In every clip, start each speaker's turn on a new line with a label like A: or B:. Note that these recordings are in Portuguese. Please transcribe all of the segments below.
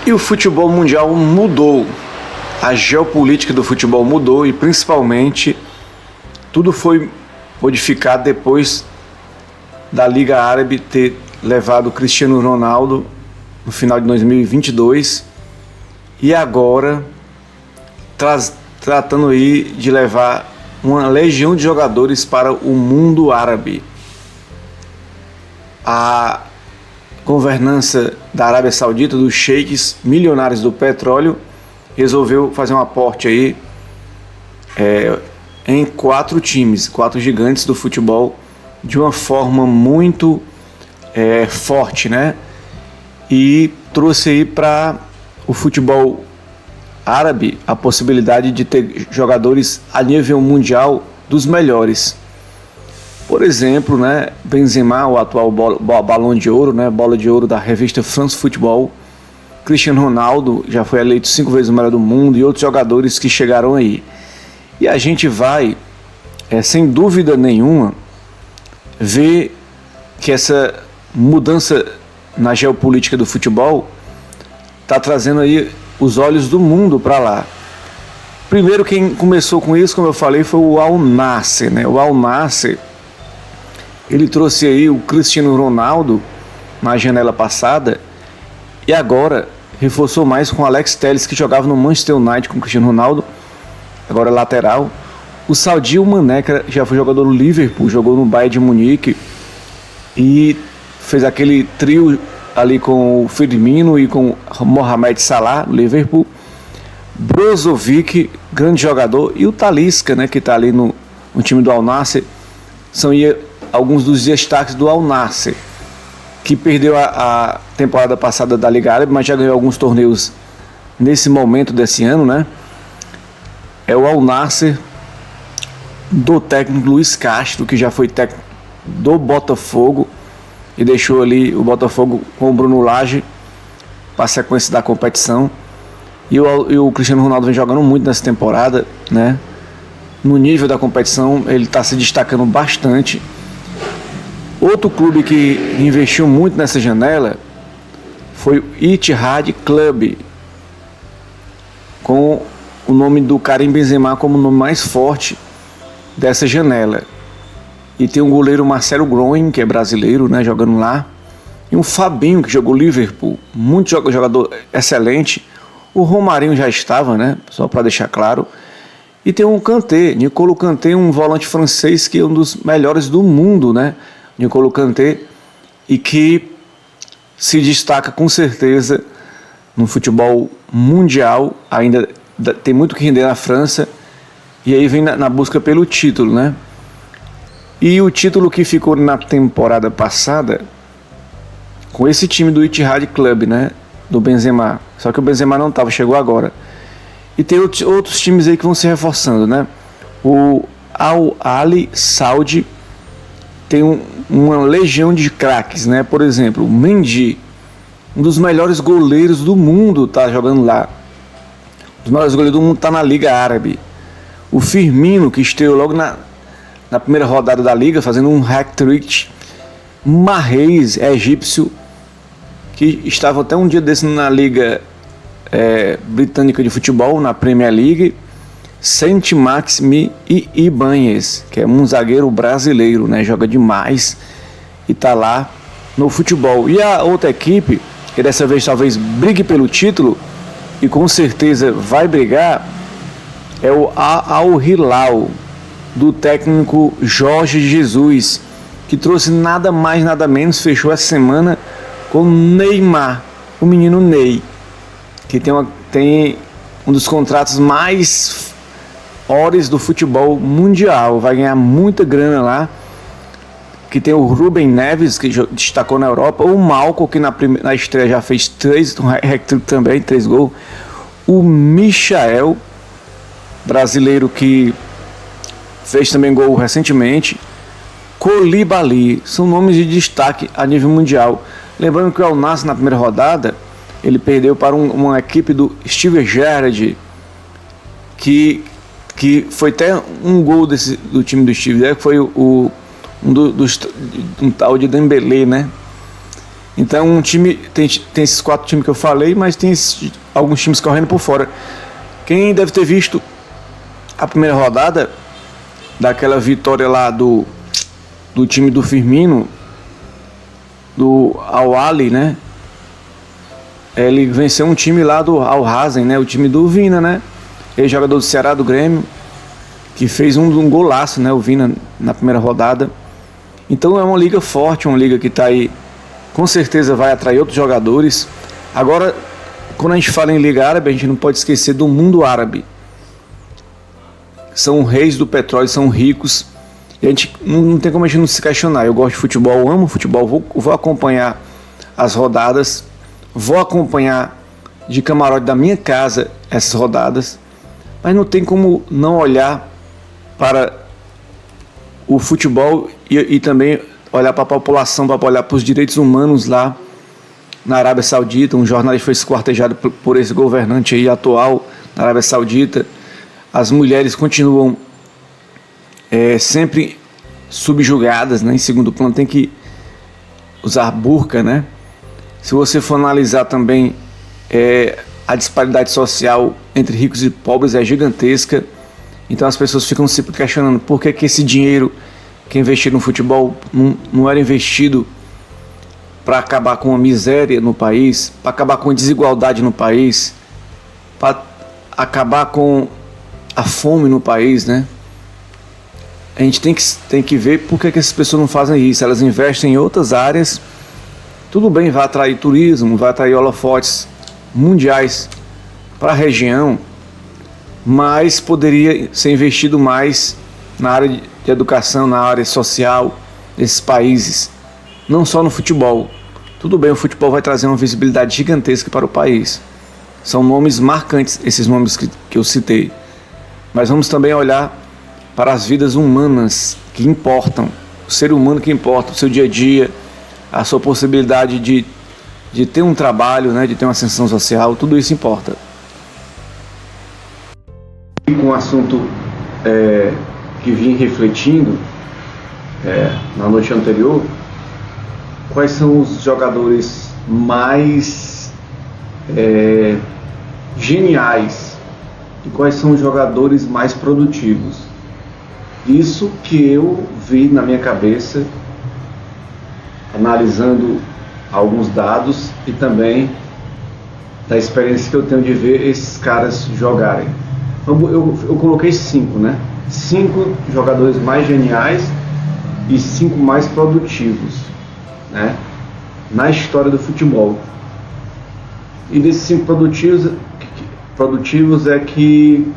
A: E o futebol mundial mudou, a geopolítica do futebol mudou e principalmente tudo foi modificado depois da Liga Árabe ter levado o Cristiano Ronaldo no final de 2022 e agora tratando aí de levar uma legião de jogadores para o mundo árabe. A governança da Arábia Saudita, dos sheiks milionários do petróleo, resolveu fazer um aporte aí em 4 times, 4 gigantes do futebol, de uma forma muito forte, né? E trouxe aí para o futebol árabe a possibilidade de ter jogadores a nível mundial dos melhores. Por exemplo, né, Benzema, o atual balão de ouro, né, bola de ouro da revista France Football. Cristiano Ronaldo já foi eleito 5 vezes o melhor do mundo e outros jogadores que chegaram aí. E a gente vai, sem dúvida nenhuma, ver que essa mudança na geopolítica do futebol está trazendo aí os olhos do mundo para lá. Primeiro quem começou com isso, como eu falei, foi o Al Nassr, né? O Al Nassr, ele trouxe aí o Cristiano Ronaldo na janela passada e agora reforçou mais com o Alex Telles, que jogava no Manchester United com o Cristiano Ronaldo, agora lateral. O Sadio Mané, que já foi jogador do Liverpool, jogou no Bayern de Munique e fez aquele trio ali com o Firmino e com o Mohamed Salah, no Liverpool. Brozovic, grande jogador, e o Talisca, né, que está ali no time do Al Nassr, são alguns dos destaques do Al Nassr, que perdeu a temporada passada da Liga Árabe, mas já ganhou alguns torneios nesse momento desse ano, né? É o Al Nassr do técnico Luiz Castro, que já foi técnico do Botafogo e deixou ali o Botafogo com o Bruno Lage para a sequência da competição. E o Cristiano Ronaldo vem jogando muito nessa temporada, né? No nível da competição, ele está se destacando bastante. Outro clube que investiu muito nessa janela foi o Ittihad Club, com o nome do Karim Benzema como o nome mais forte dessa janela. E tem um goleiro Marcelo Groen, que é brasileiro, né, jogando lá. E um Fabinho, que jogou Liverpool, muito jogador excelente. O Romarinho já estava, né, só para deixar claro. E tem um Kanté, N'Golo Kanté, um volante francês que é um dos melhores do mundo, né? N'Golo Kanté, e que se destaca com certeza no futebol mundial, ainda tem muito que render na França, e aí vem na busca pelo título, né? E o título que ficou na temporada passada com esse time do Ittihad Club, né, do Benzema, só que o Benzema não estava, chegou agora. E tem outros times aí que vão se reforçando, né? O Al Ahly Saudi tem uma legião de craques, né? Por exemplo, o Mendy, um dos melhores goleiros do mundo, tá jogando lá. Um dos melhores goleiros do mundo tá na Liga Árabe. O Firmino, que estreou logo na primeira rodada da Liga, fazendo um hat-trick. Mahrez, egípcio, que estava até um dia desse na Liga britânica de futebol, na Premier League. Saint-Maximin e Ibanez, que é um zagueiro brasileiro, né? Joga demais e tá lá no futebol. E a outra equipe, que dessa vez talvez brigue pelo título, e com certeza vai brigar, é o Al Hilal, do técnico Jorge Jesus, que trouxe nada mais, nada menos, fechou essa semana com Neymar, o menino Ney, que tem um dos contratos mais horas do futebol mundial, vai ganhar muita grana lá, que tem o Rubem Neves, que destacou na Europa, o Malcom, que na estreia já fez 3 também, 3 gols, o Michael, brasileiro, que fez também gol recentemente, Koulibaly, são nomes de destaque a nível mundial. Lembrando que o Al Nassr, na primeira rodada, ele perdeu para uma equipe do Steven Gerrard, que foi até um gol do time do Steve, que foi um tal de Dembélé, né? Então um time tem esses 4 times que eu falei, mas tem alguns times correndo por fora. Quem deve ter visto a primeira rodada daquela vitória lá do time do Firmino, do Al-Ahly, né? Ele venceu um time lá do Al-Hazen, né? O time do Vina, né? Ele jogador do Ceará, do Grêmio, que fez um golaço, né? O Vina na primeira rodada. Então é uma liga forte, uma liga que está aí, com certeza vai atrair outros jogadores. Agora, quando a gente fala em liga árabe, a gente não pode esquecer do mundo árabe. São reis do petróleo, são ricos. E a gente não tem como a gente não se questionar. Eu gosto de futebol, amo futebol, vou acompanhar as rodadas, vou acompanhar de camarote da minha casa essas rodadas, mas não tem como não olhar para o futebol e também olhar para a população, para olhar para os direitos humanos lá na Arábia Saudita. Um jornalista foi esquartejado por esse governante aí atual na Arábia Saudita. As mulheres continuam sempre subjugadas, né? Em segundo plano, tem que usar burca, né? Se você for analisar também a disparidade social entre ricos e pobres é gigantesca. Então as pessoas ficam se questionando por que esse dinheiro que é investido no futebol não era investido para acabar com a miséria no país, para acabar com a desigualdade no país, para acabar com a fome no país, né? A gente tem que ver por que essas pessoas não fazem isso. Elas investem em outras áreas. Tudo bem, vai atrair turismo, vai atrair holofotes mundiais para a região, mas poderia ser investido mais na área de educação, na área social desses países, não só no futebol. Tudo bem, o futebol vai trazer uma visibilidade gigantesca para o país. São nomes marcantes, esses nomes que eu citei. Mas vamos também olhar para as vidas humanas que importam, o ser humano que importa, o seu dia a dia, a sua possibilidade de ter um trabalho, né, de ter uma ascensão social, tudo isso importa. Com o assunto que vim refletindo na noite anterior, quais são os jogadores mais geniais e quais são os jogadores mais produtivos? Isso que eu vi na minha cabeça, analisando alguns dados e também da experiência que eu tenho de ver esses caras jogarem. Eu coloquei 5, né? 5 jogadores mais geniais e 5 mais produtivos, né? Na história do futebol. E desses 5 produtivos é que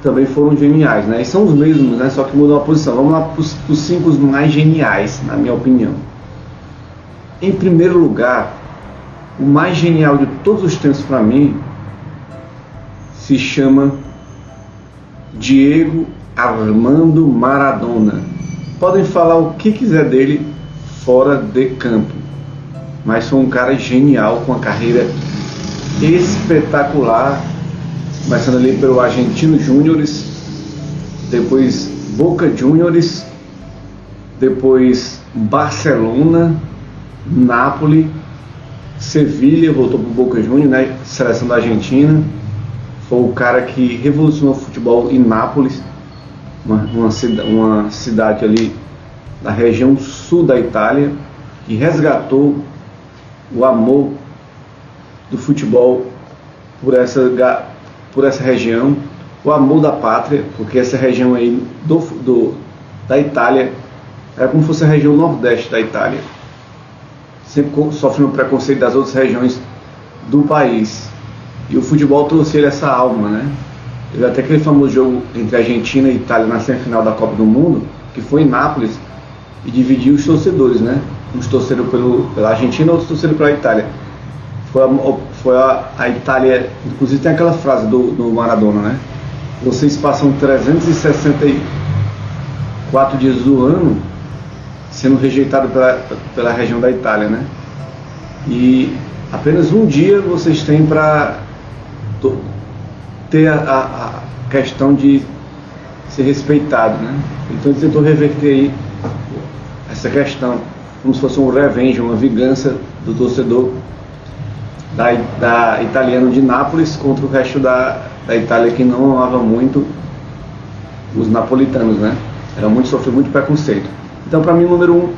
A: também foram geniais, né? E são os mesmos, né? Só que mudam a posição. Vamos lá para os 5 mais geniais, na minha opinião. Em primeiro lugar, o mais genial de todos os tempos para mim se chama Diego Armando Maradona. Podem falar o que quiser dele fora de campo, mas foi um cara genial, com uma carreira espetacular, começando ali pelo Argentinos Júniores, depois Boca Juniors, depois Barcelona, Nápoles, Sevilha, voltou para o Boca Juniors, né, seleção da Argentina. Foi o cara que revolucionou o futebol em Nápoles, uma cidade ali da região sul da Itália, e resgatou o amor do futebol por essa região, o amor da pátria, porque essa região aí da Itália era como se fosse a região nordeste da Itália, sempre sofrendo preconceito das outras regiões do país, e o futebol trouxe ele essa alma, né? Teve até aquele famoso jogo entre Argentina e Itália na semifinal da Copa do Mundo, que foi em Nápoles, e dividiu os torcedores, né? Uns torceram pela Argentina, outros torceram pela Itália. Foi a Itália, inclusive tem aquela frase do Maradona, né? Vocês passam 364 dias do ano sendo rejeitados pela região da Itália, né? E apenas um dia vocês têm para ter a questão de ser respeitado, né? Então ele tentou reverter aí essa questão como se fosse um revenge, uma vingança do torcedor da italiano de Nápoles contra o resto da Itália, que não amava muito os napolitanos, né? Sofreu muito preconceito. Então, para mim, número 1,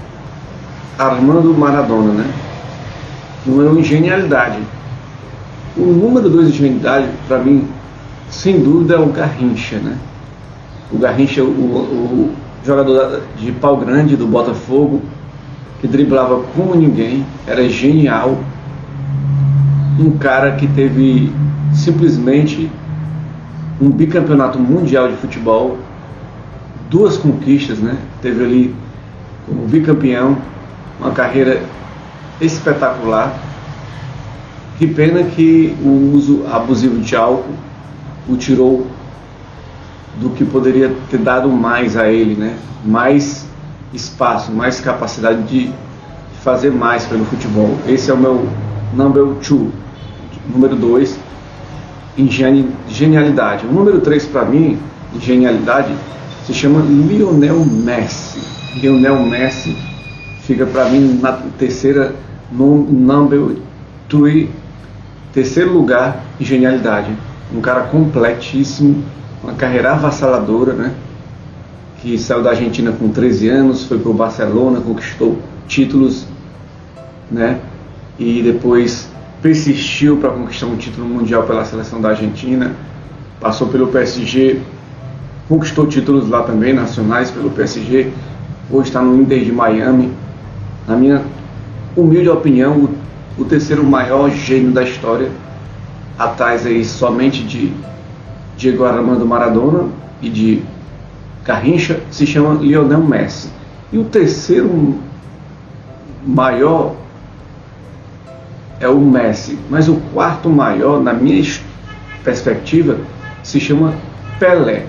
A: Armando Maradona, né? Número 1, genialidade. O número 2 de genialidade, para mim, sem dúvida, é o Garrincha, né? O Garrincha, o jogador de pau grande do Botafogo, que driblava como ninguém, era genial. Um cara que teve simplesmente um bicampeonato mundial de futebol, 2 conquistas, né? Teve ali como bicampeão, uma carreira espetacular. Que pena que o uso abusivo de álcool o tirou do que poderia ter dado mais a ele, né? Mais espaço, mais capacidade de fazer mais pelo futebol. Esse é o meu número 2 em genialidade. O número 3 para mim, em genialidade, se chama Lionel Messi. Lionel Messi fica para mim na terceiro lugar em genialidade. Um cara completíssimo, uma carreira avassaladora, né? Que saiu da Argentina com 13 anos, foi para o Barcelona, conquistou títulos, né? E depois persistiu para conquistar um título mundial pela seleção da Argentina, passou pelo PSG, conquistou títulos lá também, nacionais pelo PSG, hoje está no Inter de Miami. Na minha humilde opinião, o terceiro maior gênio da história, atrás aí somente de Diego Armando Maradona e de Garrincha, se chama Lionel Messi. E o terceiro maior é o Messi, mas o quarto maior, na minha perspectiva, se chama Pelé.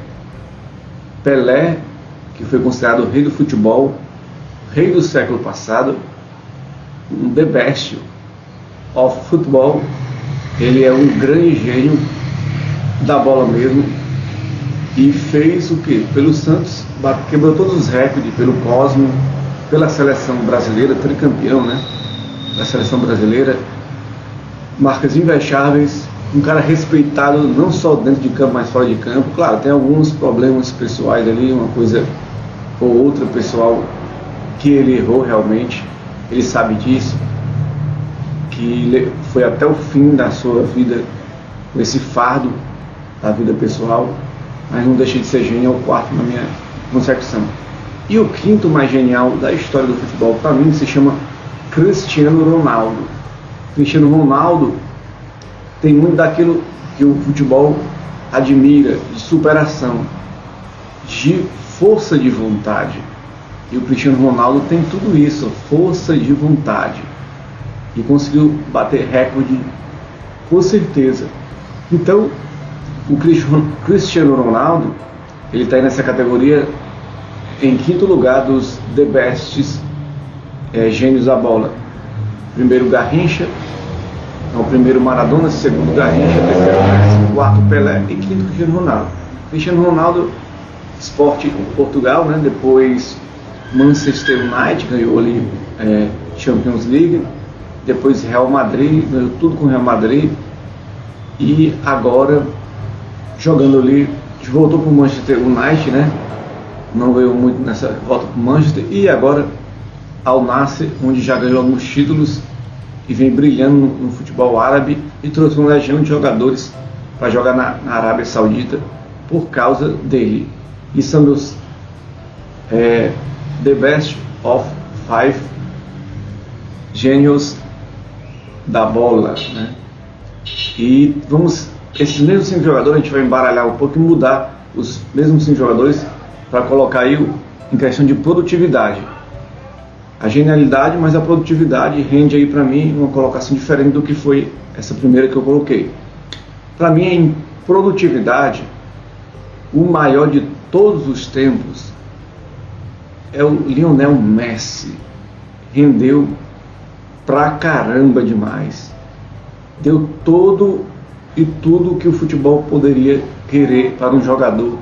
A: Pelé, que foi considerado o rei do futebol, rei do século passado, um the best of football. Ele é um grande gênio da bola mesmo, e fez o que? Pelo Santos, quebrou todos os recordes, pelo Cosmo, pela seleção brasileira, tricampeão, né? Da seleção brasileira, marcas invejáveis, um cara respeitado não só dentro de campo, mas fora de campo. Claro, tem alguns problemas pessoais ali, uma coisa ou outra pessoal que ele errou realmente, ele sabe disso, que foi até o fim da sua vida com esse fardo da vida pessoal, mas não deixa de ser genial. O quarto na minha concepção. E o quinto mais genial da história do futebol, para mim, se chama Cristiano Ronaldo. Cristiano Ronaldo tem muito daquilo que o futebol admira, de superação, de força de vontade. E o Cristiano Ronaldo tem tudo isso, força de vontade. E conseguiu bater recorde com certeza. Então, o Cristiano Ronaldo, ele está aí nessa categoria em quinto lugar dos the bests, gênios da bola. Primeiro Garrincha, o primeiro Maradona, segundo Garrincha, terceiro Messi, quarto Pelé e quinto Cristiano Ronaldo. Cristiano Ronaldo, Sport Portugal, né? Depois Manchester United, ganhou ali Champions League, depois Real Madrid, ganhou tudo com Real Madrid, e agora jogando ali, voltou para o Manchester United, né? Não ganhou muito nessa volta para o Manchester, e agora Al Nassr, onde já ganhou alguns títulos e vem brilhando no futebol árabe, e trouxe uma legião de jogadores para jogar na Arábia Saudita por causa dele. E são meus the best of 5 gênios da bola, né? E esses mesmos 5 jogadores a gente vai embaralhar um pouco e mudar os mesmos 5 jogadores para colocar aí em questão de produtividade. A genialidade, mas a produtividade rende aí para mim uma colocação diferente do que foi essa primeira que eu coloquei. Para mim, em produtividade, o maior de todos os tempos é o Lionel Messi. Rendeu pra caramba demais. Deu todo e tudo que o futebol poderia querer para um jogador,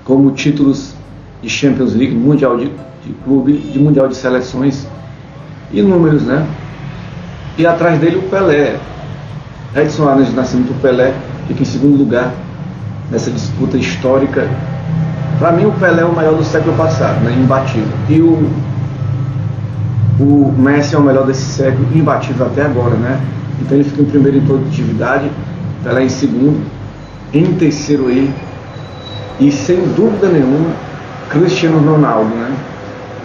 A: como títulos de Champions League, Mundial de clube, de Mundial de seleções, inúmeros, né? E atrás dele o Pelé. Edson Arantes de Nascimento, o Pelé, fica em segundo lugar nessa disputa histórica. Para mim o Pelé é o maior do século passado, né? Imbatível. E o Messi é o melhor desse século, imbatível até agora, né? Então ele fica em primeiro em produtividade, Pelé em segundo, em terceiro aí, e sem dúvida nenhuma, Cristiano Ronaldo, né?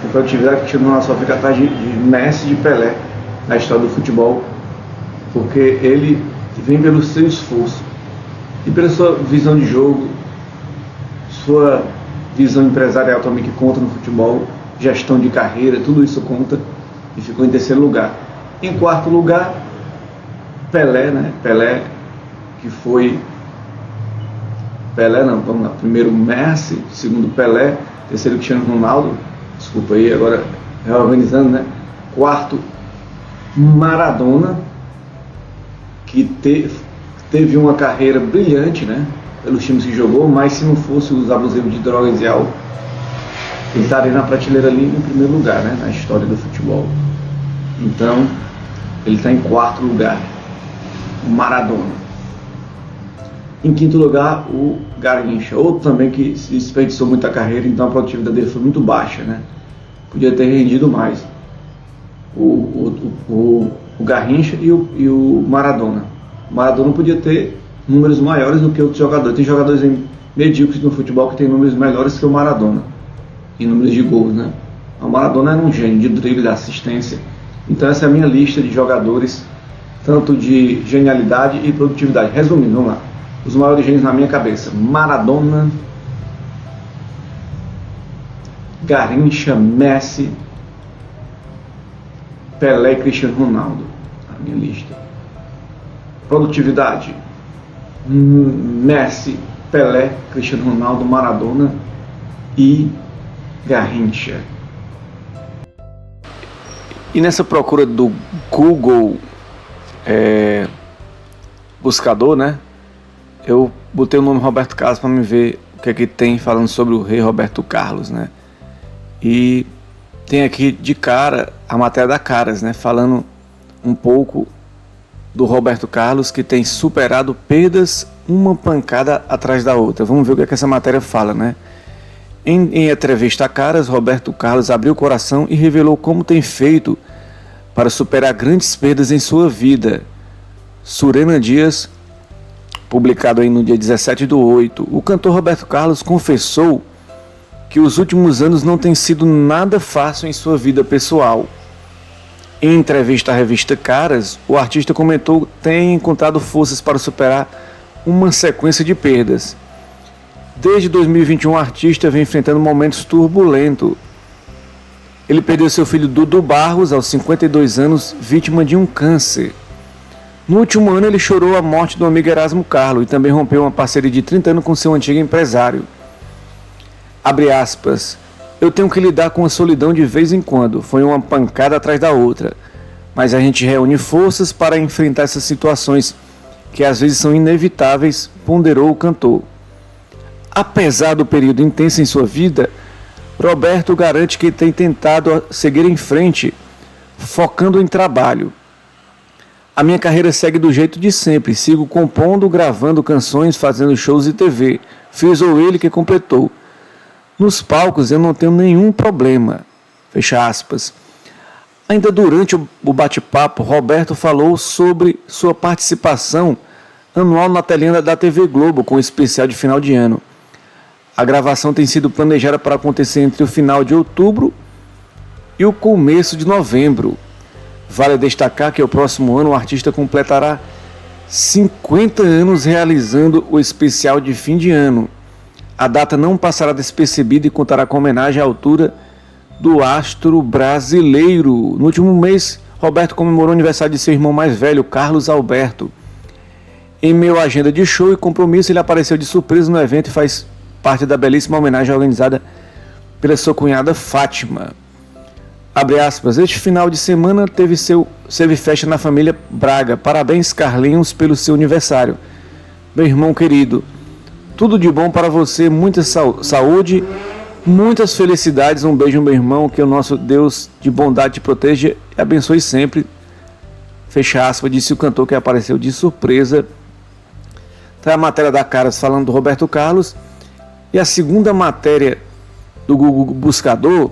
A: Em produtividade, Cristiano Ronaldo só fica atrás de Messi e de Pelé na história do futebol, porque ele vem pelo seu esforço e pela sua visão de jogo, sua visão empresarial também que conta no futebol, gestão de carreira, tudo isso conta, e ficou em terceiro lugar. Em quarto lugar, Pelé, né? Pelé, que foi... Pelé não, vamos lá. Primeiro Messi, segundo Pelé, terceiro Cristiano Ronaldo, desculpa aí, agora reorganizando, né? Quarto, Maradona, que teve uma carreira brilhante, né? Pelos times que jogou, mas se não fosse os abusivos de drogas e álcool, ele estaria na prateleira ali em primeiro lugar, né? Na história do futebol. Então, ele está em quarto lugar, Maradona. Em quinto lugar, o Garrincha, outro também que se desperdiçou muita carreira, então a produtividade dele foi muito baixa, né? Podia ter rendido mais. O Garrincha e o Maradona. O Maradona podia ter números maiores do que outros jogadores. Tem jogadores medíocres no futebol que tem números melhores que o Maradona, em números de gols, né? O Maradona era um gênio de drible, de assistência. Então essa é a minha lista de jogadores, tanto de genialidade e produtividade. Resumindo, vamos lá. Os maiores gênios na minha cabeça: Maradona, Garrincha, Messi, Pelé e Cristiano Ronaldo. A minha lista. Produtividade: Messi, Pelé, Cristiano Ronaldo, Maradona e Garrincha. E nessa procura do Google buscador, né? Eu botei o nome Roberto Carlos para me ver o que é que tem falando sobre o rei Roberto Carlos, né? E tem aqui de cara a matéria da Caras, né? Falando um pouco do Roberto Carlos, que tem superado perdas uma pancada atrás da outra. Vamos ver o que é que essa matéria fala, né? Em entrevista a Caras, Roberto Carlos abriu o coração e revelou como tem feito para superar grandes perdas em sua vida. Surena Dias, publicado aí no dia 17/8, o cantor Roberto Carlos confessou que os últimos anos não têm sido nada fácil em sua vida pessoal. Em entrevista à revista Caras, o artista comentou ter encontrado forças para superar uma sequência de perdas. Desde 2021, o artista vem enfrentando momentos turbulentos. Ele perdeu seu filho Dudu Barros aos 52 anos, vítima de um câncer. No último ano, ele chorou a morte do amigo Erasmo Carlos e também rompeu uma parceria de 30 anos com seu antigo empresário. Abre aspas. Eu tenho que lidar com a solidão de vez em quando. Foi uma pancada atrás da outra. Mas a gente reúne forças para enfrentar essas situações que às vezes são inevitáveis, ponderou o cantor. Apesar do período intenso em sua vida, Roberto garante que tem tentado seguir em frente, focando em trabalho. A minha carreira segue do jeito de sempre, sigo compondo, gravando canções, fazendo shows e TV, frisou ele, que completou. Nos palcos eu não tenho nenhum problema, fecha aspas. Ainda durante o bate-papo, Roberto falou sobre sua participação anual na telinha da TV Globo, com o especial de final de ano. A gravação tem sido planejada para acontecer entre o final de outubro e o começo de novembro. Vale destacar que o próximo ano o artista completará 50 anos realizando o especial de fim de ano. A data não passará despercebida e contará com homenagem à altura do astro brasileiro. No último mês, Roberto comemorou o aniversário de seu irmão mais velho, Carlos Alberto. Em meio à agenda de show e compromisso, ele apareceu de surpresa no evento e faz parte da belíssima homenagem organizada pela sua cunhada Fátima. Abre aspas, este final de semana teve festa na família Braga. Parabéns, Carlinhos, pelo seu aniversário. Meu irmão querido, tudo de bom para você, muita saúde Muitas felicidades, um beijo, meu irmão, que o nosso Deus de bondade te proteja e abençoe sempre. Fecha aspas, disse o cantor que apareceu de surpresa. Tá a matéria da Caras falando do Roberto Carlos. E a segunda matéria do Google Buscador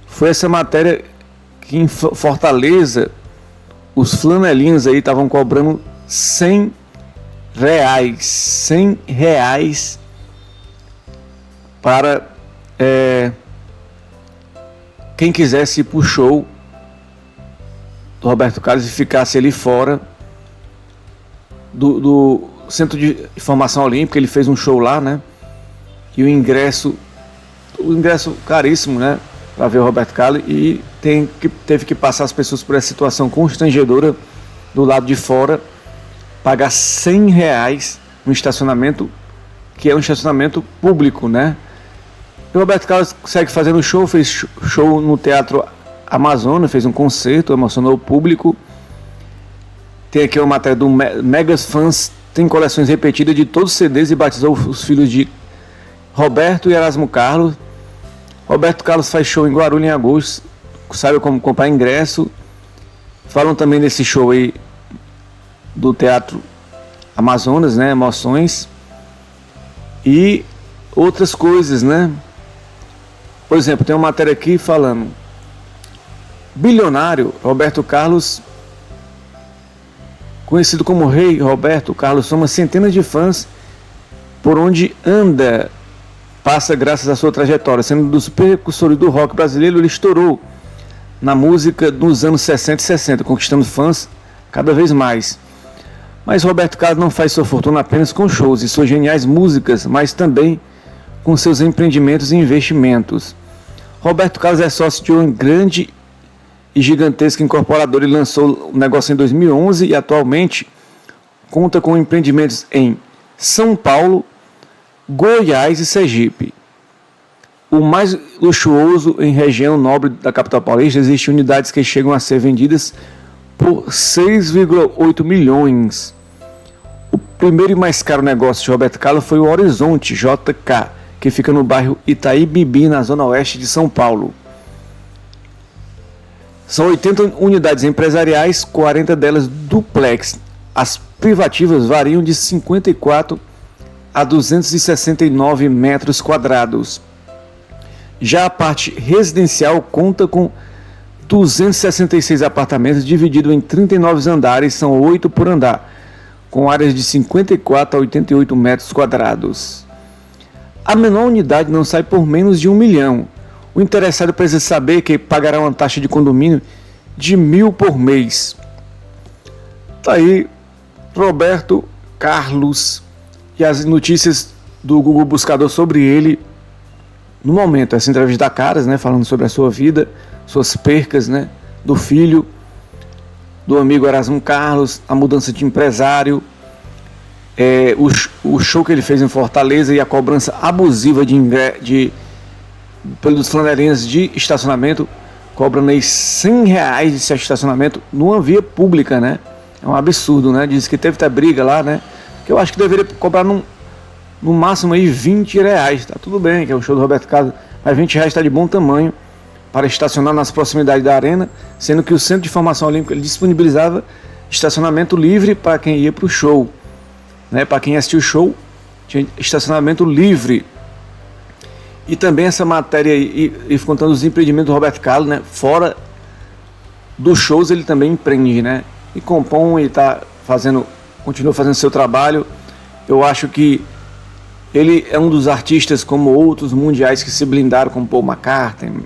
A: foi essa matéria que em Fortaleza os flanelinhos aí estavam cobrando R$100 para quem quisesse ir pro show do Roberto Carlos e ficasse ali fora do Centro de Formação Olímpica. Ele fez um show lá, né? E o ingresso caríssimo, né? Para ver o Roberto Carlos, e teve que passar as pessoas por essa situação constrangedora do lado de fora, pagar R$100 no estacionamento, que é um estacionamento público, né? E o Roberto Carlos segue fazendo show, fez show no Teatro Amazonas, fez um concerto, emocionou o público. Tem aqui uma matéria do Megas Fãs, tem coleções repetidas de todos os CDs e batizou os filhos de Roberto e Erasmo Carlos. Roberto Carlos faz show em Guarulhos em agosto, sabe como comprar ingresso. Falam também desse show aí do Teatro Amazonas, né? Emoções e outras coisas, né? Por exemplo, tem uma matéria aqui falando: bilionário Roberto Carlos, conhecido como Rei Roberto Carlos, soma centenas de fãs por onde anda, passa graças à sua trajetória. Sendo um dos precursores do rock brasileiro, ele estourou na música nos anos 60 e 60, conquistando fãs cada vez mais. Mas Roberto Carlos não faz sua fortuna apenas com shows e suas geniais músicas, mas também com seus empreendimentos e investimentos. Roberto Carlos é sócio de uma grande e gigantesca incorporadora e lançou o negócio em 2011 e atualmente conta com empreendimentos em São Paulo, Goiás e Sergipe. O mais luxuoso em região nobre da capital paulista, existem unidades que chegam a ser vendidas por 6,8 milhões. O primeiro e mais caro negócio de Roberto Carlos foi o Horizonte JK, que fica no bairro Itaí Bibi, na zona oeste de São Paulo. São 80 unidades empresariais, 40 delas duplex. As privativas variam de 54 a 269 metros quadrados. Já a parte residencial conta com 266 apartamentos divididos em 39 andares, são 8 por andar, com áreas de 54 a 88 metros quadrados. A menor unidade não sai por menos de R$1 milhão. O interessado precisa saber que pagará uma taxa de condomínio de R$1.000 por mês. Tá aí Roberto Carlos e as notícias do Google Buscador sobre ele no momento. Essa entrevista da Caras, né, falando sobre a sua vida, suas percas, né, do filho, do amigo Erasmo Carlos, a mudança de empresário, o show que ele fez em Fortaleza e a cobrança abusiva pelos flanelinhas de estacionamento, cobrando aí R$100 de estacionamento numa via pública, né? É um absurdo, né? Diz que teve até briga lá, né? Que eu acho que deveria cobrar no máximo aí R$20. Tá tudo bem, que é o show do Roberto Carlos, mas R$20 está de bom tamanho para estacionar nas proximidades da arena, sendo que o Centro de Formação Olímpica ele disponibilizava estacionamento livre para quem ia para o show, né? Para quem assistiu o show, tinha estacionamento livre. E também essa matéria aí, e contando os empreendimentos do Roberto Carlos, né? Fora dos shows ele também empreende, né? E compõe e continua fazendo seu trabalho. Eu acho que ele é um dos artistas como outros mundiais que se blindaram, como Paul McCartney,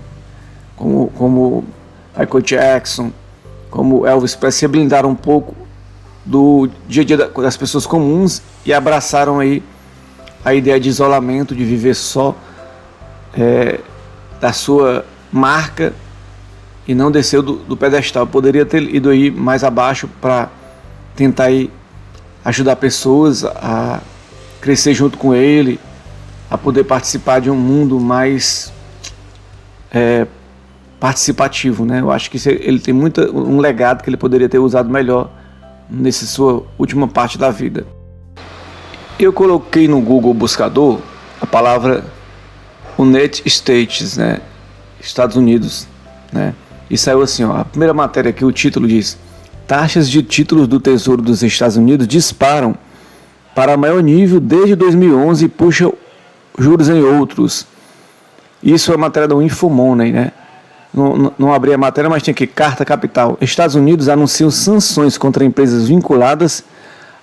A: como Michael Jackson, como Elvis Presley, se blindaram um pouco do dia a dia das pessoas comuns e abraçaram aí a ideia de isolamento, de viver só da sua marca e não desceu do pedestal. Poderia ter ido aí mais abaixo para tentar aí ajudar pessoas a crescer junto com ele, a poder participar de um mundo mais participativo, né? Eu acho que ele tem um legado que ele poderia ter usado melhor nessa sua última parte da vida. Eu coloquei no Google Buscador a palavra United States, né? Estados Unidos, né? E saiu assim, ó, a primeira matéria aqui, o título diz: taxas de títulos do Tesouro dos Estados Unidos disparam para maior nível desde 2011 e puxam juros em outros. Isso é a matéria do Infomoney, né? Não abri a matéria, mas tinha aqui, carta capital. Estados Unidos anunciam sanções contra empresas vinculadas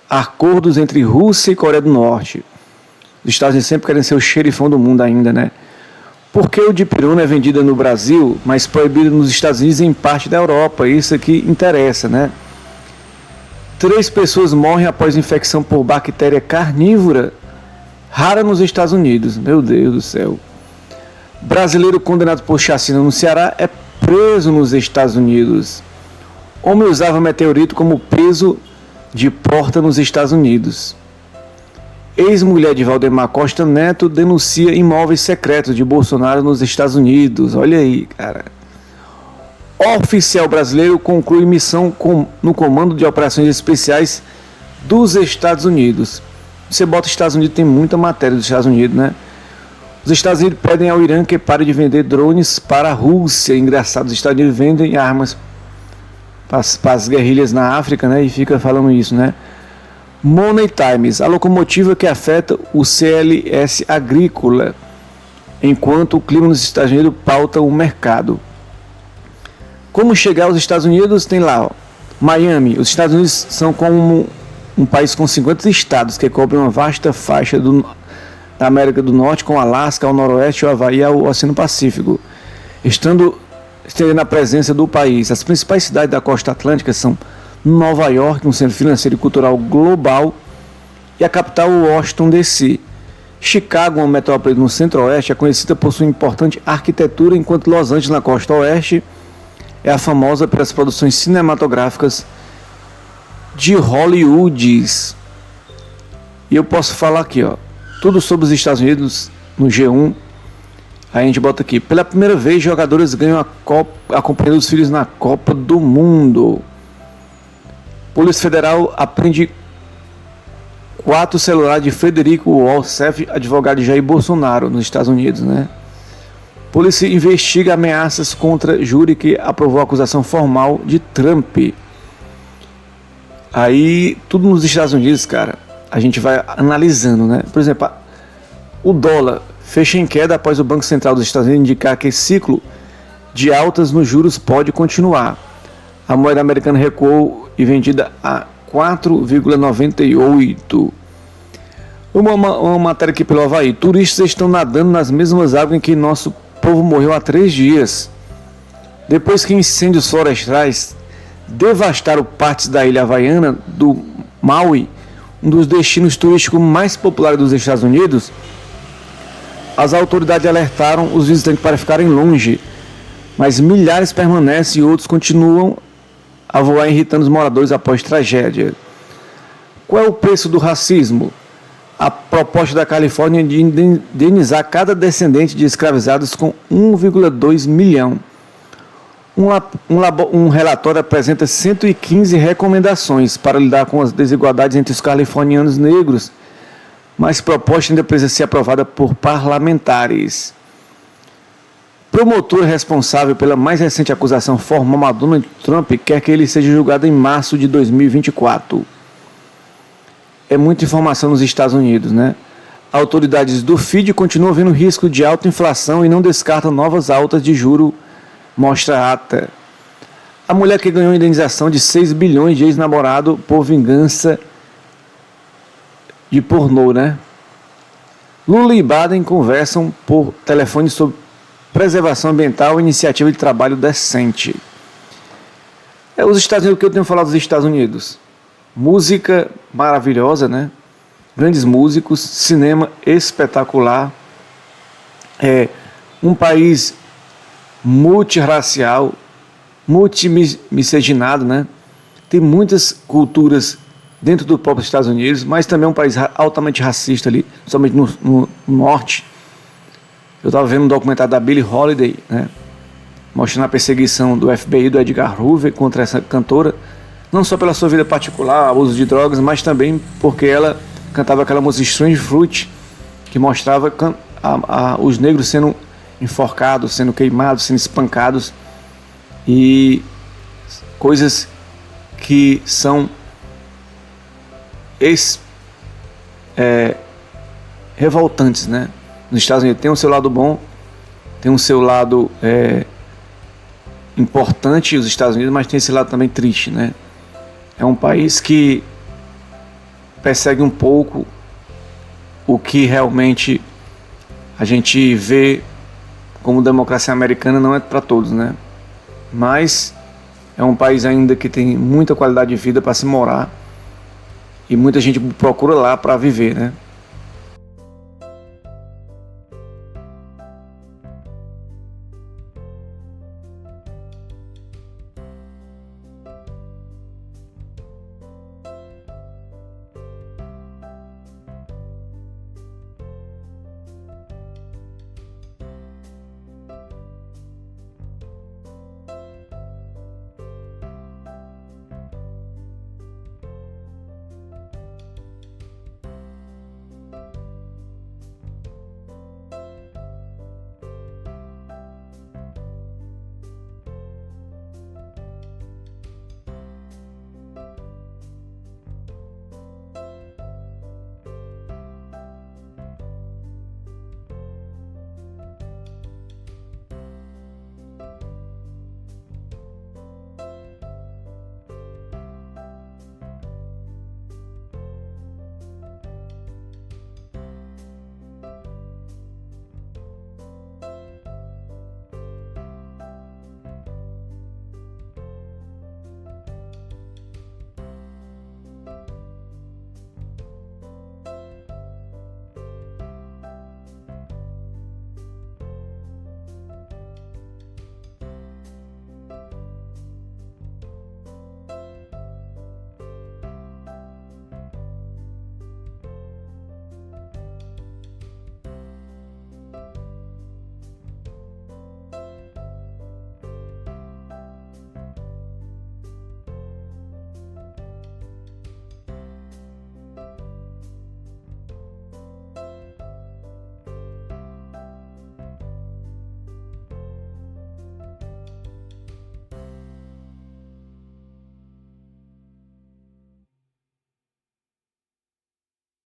A: a acordos entre Rússia e Coreia do Norte. Os Estados Unidos sempre querem ser o xerifão do mundo ainda, né? Por que o dipirona é vendida no Brasil, mas proibida nos Estados Unidos e em parte da Europa? Isso aqui interessa, né? 3 pessoas morrem após infecção por bactéria carnívora rara nos Estados Unidos. Meu Deus do céu. Brasileiro condenado por chacina no Ceará é preso nos Estados Unidos. Homem usava meteorito como peso de porta nos Estados Unidos. Ex-mulher de Valdemar Costa Neto denuncia imóveis secretos de Bolsonaro nos Estados Unidos. Olha aí, cara. Oficial brasileiro conclui missão no Comando de Operações Especiais dos Estados Unidos. Você bota Estados Unidos, tem muita matéria dos Estados Unidos, né? Os Estados Unidos pedem ao Irã que pare de vender drones para a Rússia. Engraçado, os Estados Unidos vendem armas para as guerrilhas na África, né? E fica falando isso, né? Money Times, a locomotiva que afeta o CLS agrícola, enquanto o clima nos Estados Unidos pauta o mercado. Como chegar aos Estados Unidos? Tem lá, ó, Miami. Os Estados Unidos são como um país com 50 estados que cobrem uma vasta faixa da América do Norte, com Alasca ao noroeste, o Havaí ao Oceano Pacífico. Estendendo a presença do país, as principais cidades da costa atlântica são Nova York, um centro financeiro e cultural global, e a capital Washington DC. Chicago, uma metrópole no centro-oeste, é conhecida por sua importante arquitetura, enquanto Los Angeles, na costa oeste, é a famosa pelas produções cinematográficas de Hollywood. E eu posso falar aqui, ó, tudo sobre os Estados Unidos no G1. Aí a gente bota aqui: pela primeira vez, jogadores ganham acompanhando os filhos na Copa do Mundo. Polícia Federal apreende 4 celulares de Frederico Walsef, advogado de Jair Bolsonaro, nos Estados Unidos, né? Polícia investiga ameaças contra júri que aprovou a acusação formal de Trump. Aí, tudo nos Estados Unidos, cara, a gente vai analisando, né? Por exemplo, o dólar fecha em queda após o Banco Central dos Estados Unidos indicar que esse ciclo de altas nos juros pode continuar. A moeda americana recuou e vendida a 4,98. Uma matéria aqui pelo Havaí: turistas estão nadando nas mesmas águas em que nosso povo morreu há 3 dias. Depois que incêndios florestais devastaram partes da ilha havaiana do Maui, um dos destinos turísticos mais populares dos Estados Unidos, as autoridades alertaram os visitantes para ficarem longe, mas milhares permanecem e outros continuam a voar, irritando os moradores após tragédia. Qual é o preço do racismo? A proposta da Califórnia de indenizar cada descendente de escravizados com 1,2 milhão. Um relatório apresenta 115 recomendações para lidar com as desigualdades entre os californianos negros, mas a proposta ainda precisa ser aprovada por parlamentares. Promotor responsável pela mais recente acusação formal a Donald Trump quer que ele seja julgado em março de 2024. É muita informação nos Estados Unidos, né? Autoridades do FED continuam vendo risco de alta inflação e não descartam novas altas de juro, mostra a ata. A mulher que ganhou indenização de 6 bilhões de ex-namorado por vingança de pornô, né? Lula e Biden conversam por telefone sobre preservação ambiental e iniciativa de trabalho decente. Os Estados Unidos, o que eu tenho falado dos Estados Unidos? Música maravilhosa, né? Grandes músicos, cinema espetacular. É um país multirracial, multimiscigenado, né? Tem muitas culturas dentro do próprio Estados Unidos, mas também é um país altamente racista ali, somente no norte. Eu estava vendo um documentário da Billie Holiday, né, mostrando a perseguição do FBI, do Edgar Hoover, contra essa cantora, não só pela sua vida particular, abuso de drogas, mas também porque ela cantava aquela música Strange Fruit, que mostrava os negros sendo enforcados, sendo queimados, sendo espancados, e coisas que são revoltantes, né? Nos Estados Unidos tem o seu lado bom, tem o seu lado importante, os Estados Unidos, mas tem esse lado também triste, né? É um país que persegue um pouco o que realmente a gente vê como democracia americana, não é para todos, né? Mas é um país ainda que tem muita qualidade de vida para se morar, e muita gente procura lá para viver, né?